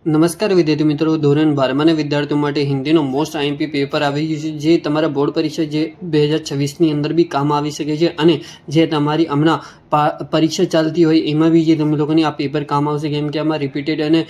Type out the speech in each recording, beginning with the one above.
નમસ્કાર વિદ્યાર્થી મિત્રો, ધોરણ 12 વિદ્યાર્થીઓ માટે હિન્દીનો મોસ્ટ આઈએમપી પેપર આવી ગયું છે, જે તમારા બોર્ડ પરીક્ષા જે 2026ની અંદર બી કામ આવી શકે છે અને જે તમારી હમણાં પરીક્ષા ચાલતી હોય એમાં બી જે તમે લોકોની આ પેપર કામ આવશે, કેમ કે આમાં રિપીટેડ અને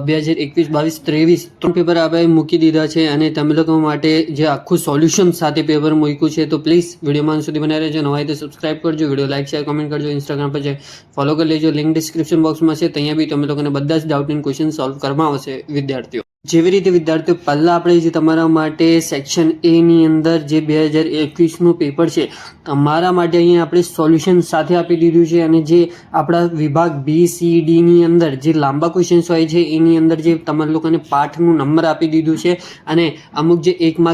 2021, 22, 23 ત્રણ પેપર આપણે મૂકી દીધા છે અને તમે લોકો માટે જે આખું સોલ્યુશન સાથે પેપર મૂક્યું છે. તો પ્લીઝ વિડીયોમાં સુધી બનાવી રહેજો. નવા હોય તો સબસ્ક્રાઇબ કરજો, વિડીયો લાઈક શેર કોમેન્ટ કરજો, ઇન્સ્ટાગ્રામ પર ફોલો કરી લેજો, લિંક ડિસ્ક્રિપ્શન બોક્સમાં છે. ત્યાં બી તમે લોકોને બધા જ ડાઉટ એન્ડ ક્વેશ્ચન સોલ્વ કરવામાં આવશે વિદ્યાર્થીઓ. જેવી રીતે વિદ્યાર્થીઓ પહેલાં આપણે જે તમારા માટે સેક્શન એ ની અંદર જે 2021નું પેપર છે તમારા માટે અહીંયા આપણે સોલ્યુશન સાથે આપી દીધું છે અને જે આપણા વિભાગ BCD ની અંદર જે લાંબા ક્વેશ્ચન્સ હોય છે એની અંદર જે તમારા લોકોને પાઠનું નંબર આપી દીધું છે અને અમુક જે 1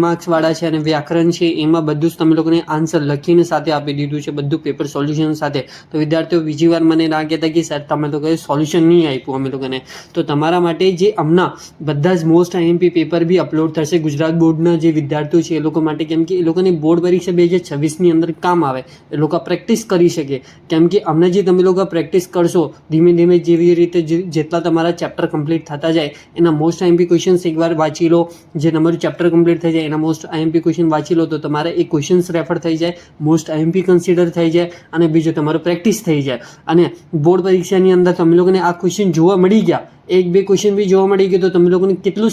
માર્ક્સવાળા છે અને વ્યાકરણ છે એમાં બધું જ તમે લોકોને આન્સર લખીને સાથે આપી દીધું છે, બધું પેપર સોલ્યુશન સાથે. તો વિદ્યાર્થીઓ બીજી વાર મને ના કહેતા કે સર તમે લોકોએ સોલ્યુશન નહીં આપ્યું અમે લોકોને. તો તમારા માટે જે હમણાં બધા જ મોસ્ટ આઈએમપી પેપર બી અપલોડ થશે ગુજરાત બોર્ડના જે વિદ્યાર્થીઓ છે એ લોકો માટે, કેમ કે એ લોકોની બોર્ડ પરીક્ષા 2026ની અંદર કામ આવે, એ લોકો પ્રેક્ટિસ કરી શકે. કેમ કે હમણાં જે તમે લોકો પ્રેક્ટિસ કરશો ધીમે ધીમે જેવી રીતે જેટલા તમારા ચેપ્ટર કમ્પ્લીટ થતા જાય એના મોસ્ટ આઈએમપી ક્વેશ્ચન્સ એકવાર વાંચી લો, જે તમારું ચેપ્ટર કમ્પ્લીટ થઈ જાય એના મોસ્ટ આઈએમપી ક્વેશ્ચન વાંચી લો તો તમારે એ ક્વેશ્ચન્સ રેફર થઈ જાય, મોસ્ટ આઈએમપી કન્સિડર થઈ જાય અને બીજું તમારું પ્રેક્ટિસ થઈ જાય. અને બોર્ડ પરીક્ષાની અંદર તમે લોકોને આ ક્વેશ્ચન જોવા મળી ગયા, 1-2 ક્વેશ્ચન બી જોવા મળી ગયું તો તમે લોકોને કેટલું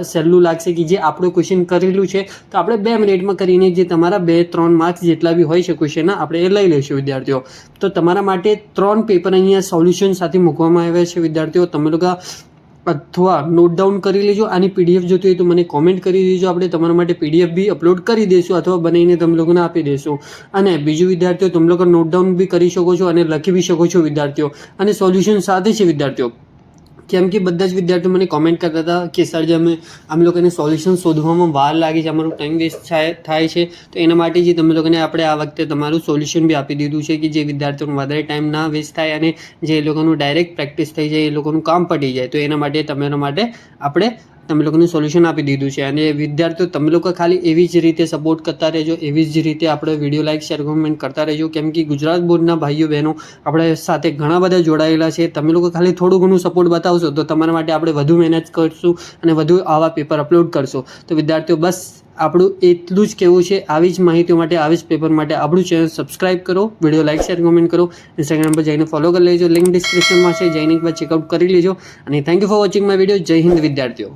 સહેલું લાગશે કે જે આપણે ક્વેશ્ચન કરેલું છે તો આપણે 2 મિનિટમાં કરીને જે તમારા 2-3 માર્ક્સ જેટલા બી હોય છે ક્વેશ્ચનના આપણે એ લઈ લઈશું વિદ્યાર્થીઓ. તો તમારા માટે 3 પેપર અહીંયા સોલ્યુશન સાથે મૂકવામાં આવ્યા છે વિદ્યાર્થીઓ. તમે લોકો અથવા નોટ ડાઉન કરી લેજો. આની PDF જોતી હોય તો મને કોમેન્ટ કરી દેજો, આપણે તમારા માટે PDF બી અપલોડ કરી દઈશું અથવા બનાવીને તમે લોકોને આપી દઈશું. અને બીજું વિદ્યાર્થીઓ તમે લોકો નોટ ડાઉન બી કરી શકો છો અને લખી બી શકો છો વિદ્યાર્થીઓ. અને સોલ્યુશન સાથે છે વિદ્યાર્થીઓ, કેમ કે બધા જ વિદ્યાર્થીઓ મને કોમેન્ટ કરતા હતા કે સર જે અમે લોકોને સોલ્યુશન શોધવામાં વાર લાગે છે, અમારું ટાઈમ વેસ્ટ થાય છે, તો એના માટે જે તમે લોકોને આપણે આ વખતે તમારું સોલ્યુશન બી આપી દીધું છે કે જે વિદ્યાર્થીઓનો વધારે ટાઈમ ના વેસ્ટ થાય અને જે એ લોકોનું ડાયરેક્ટ પ્રેક્ટિસ થઈ જાય, એ લોકોનું કામ પતી જાય. તો એના માટે તમારા માટે આપણે તમે લોકોને સોલ્યુશન આપી દીધું છે. અને વિદ્યાર્થીઓ તમે લોકો ખાલી એવી જ રીતે સપોર્ટ કરતા રહેજો, એવી જ રીતે આપણે વિડીયો લાઈક શેર કોમેન્ટ કરતા રહેજો, કેમ કે ગુજરાત બોર્ડના ભાઈઓ બહેનો આપણે સાથે ઘણા બધા જોડાયેલા છે. તમે લોકો ખાલી થોડું ઘણું સપોર્ટ બતાવશો તો તમારા માટે આપણે વધુ મહેનત કરશું અને વધુ આવા પેપર અપલોડ કરશું. તો વિદ્યાર્થીઓ બસ આપણું એટલું જ કહેવું છે. આવી જ માહિતીઓ માટે, આવી જ પેપર માટે આપણું ચેનલ સબસ્ક્રાઇબ કરો, વિડીયો લાઈક શેર કોમેન્ટ કરો, ઇન્સ્ટાગ્રામ પર જઈને ફોલો કરી લેજો, લિંક ડિસ્ક્રિપ્શનમાં છે, જઈને એકવાર ચેકઆઉટ કરી લેજો. અને thank you for watching my video. જય હિન્દ વિદ્યાર્થીઓ.